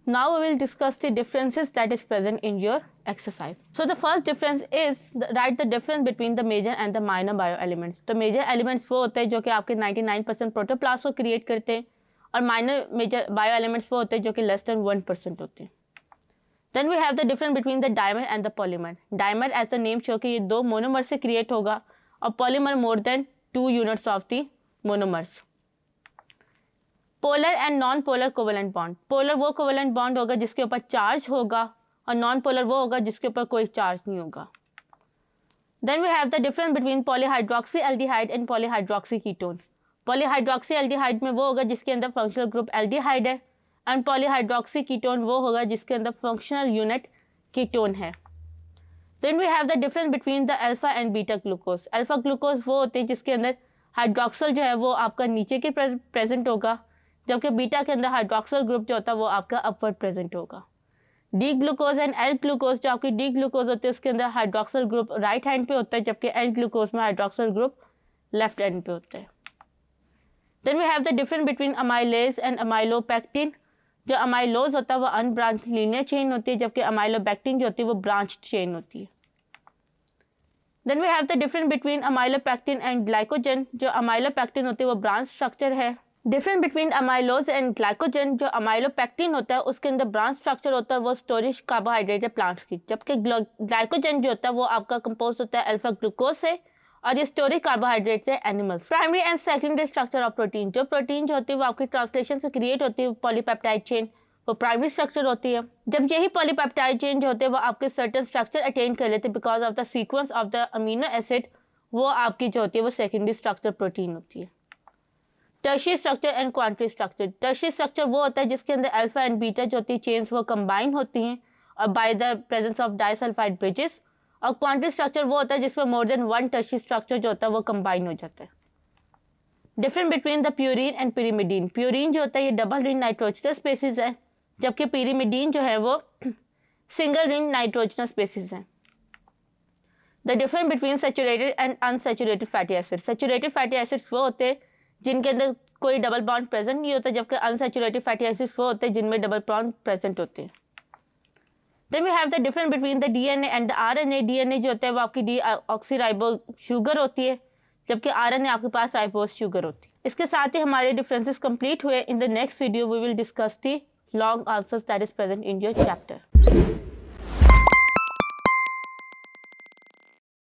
Now we will discuss the differences that is present in your exercise. So the first difference is write the difference between the major and the minor bioelements. तो major elements वो होते हैं जो कि आपके 99% protoplast को create करते हैं और माइनर मेजर बायोएलिमेंट्स वो होते हैं जो कि लेस देन 1% होते हैं. Then we have the difference between the dimer and the polymer. Dimer as the name show कि ये दो मोनोमर से क्रिएट होगा और polymer more than 2 units of the monomers. Polar and non polar covalent bond. Polar वो covalent bond होगा जिसके ऊपर चार्ज होगा और नॉन पोलर वो होगा जिसके ऊपर कोई चार्ज नहीं होगा. Then we have the difference between polyhydroxy aldehyde and polyhydroxy ketone. Polyhydroxy aldehyde में वो होगा जिसके अंदर फंक्शनल ग्रुप एल्डिहाइड है एंड पॉलीहाइड्रोक्सी कीटोन वो होगा जिसके अंदर फंक्शनल यूनिट कीटोन है. Then we have the difference between the alpha and beta glucose. Alpha glucose वो होते हैं जिसके अंदर हाइड्रोक्सल जो है वो आपका नीचे के प्रेजेंट होगा, जबकि बीटा के अंदर हाइड्रोक्सल ग्रुप जो होता है वो आपका अपवर्ड प्रेजेंट होगा. D glucose and L glucose, जो आपकी डी ग्लूकोज होती है उसके अंदर हाइड्रोक्सल ग्रुप राइट हैंड पे होता है, जबकि एल ग्लूकोज में हाइड्रोक्सल ग्रुप लेफ्ट हैंड पे होता है. Then we have the difference between amylase and amylopectin. जो अमाइलोज होता है वो अनब्रांच लीनियर चेन होती है, जबकि अमाइलोपेक्टिन जो होती है वो ब्रांच चेन होती है. Then we have the difference between amylopectin and glycogen. जो अमाइलोपेक्टिन होती है वो ब्रांच स्ट्रक्चर है. Difference between amylose and glycogen. जो अमाइलोपेक्टिन होता है उसके अंदर ब्रांच स्ट्रक्चर होता है वो स्टोरेज कार्बोहाइड्रेट है प्लांट्स की, जबकि ग्लाइकोजन जो होता है वो आपका कंपोज होता है अल्फा ग्लूकोज से और ये स्टोरेज कार्बोहाइड्रेट से animals. Primary and secondary structure of protein. जो प्रोटीन जो होती है वो आपकी ट्रांसलेशन से क्रिएट होती है पॉलीपेप्टाइड चेन, वो प्राइमरी स्ट्रक्चर होती है, जब यही पॉलीपेप्टाइड चेन जो होते हैं वो आपके सर्टेन स्ट्रक्चर अटेन कर लेते हैं because of the sequence of the amino acid, वो आपकी जो होती है वो सेकेंडरी स्ट्रक्चर प्रोटीन होती है. टर्शियरी स्ट्रक्चर एंड क्वांटरी स्ट्रक्चर. टर्शियरी स्ट्रक्चर वो होता है जिसके अंदर अल्फा एंड बीटा जो होती है चेन्स वो कंबाइन होती हैं और by the presence of disulphide bridges. और क्वांटरी स्ट्रक्चर वो होता है जिसमें more than one tertiary structure जो होता है वो कंबाइन हो जाता है. Difference between the purine and pyrimidine. Purine जो होता है ये डबल रिंग नाइट्रोजनस स्पेसिस है, जबकि पिरिमिडीन जो है वो सिंगल रिंग नाइट्रोजनस स्पेसिस है. The difference between saturated and unsaturated fatty acid. Saturated fatty acids वो होते हैं जिनके अंदर कोई डबल बॉन्ड प्रेजेंट नहीं होता, जबकि अनसैचुरेटेड फैटी एसिड्स वो होते हैं जिनमें डबल बॉन्ड प्रेजेंट होते हैं. Then we have the difference between the DNA and the RNA. DNA जो होता है वो आपकी डीऑक्सीराइबो शुगर होती है, जबकि आरएनए आपके पास राइबोज शुगर होती है. इसके साथ ही हमारे डिफरेंसेस कंप्लीट हुए. In the next video we will discuss the long answers that is present in your chapter.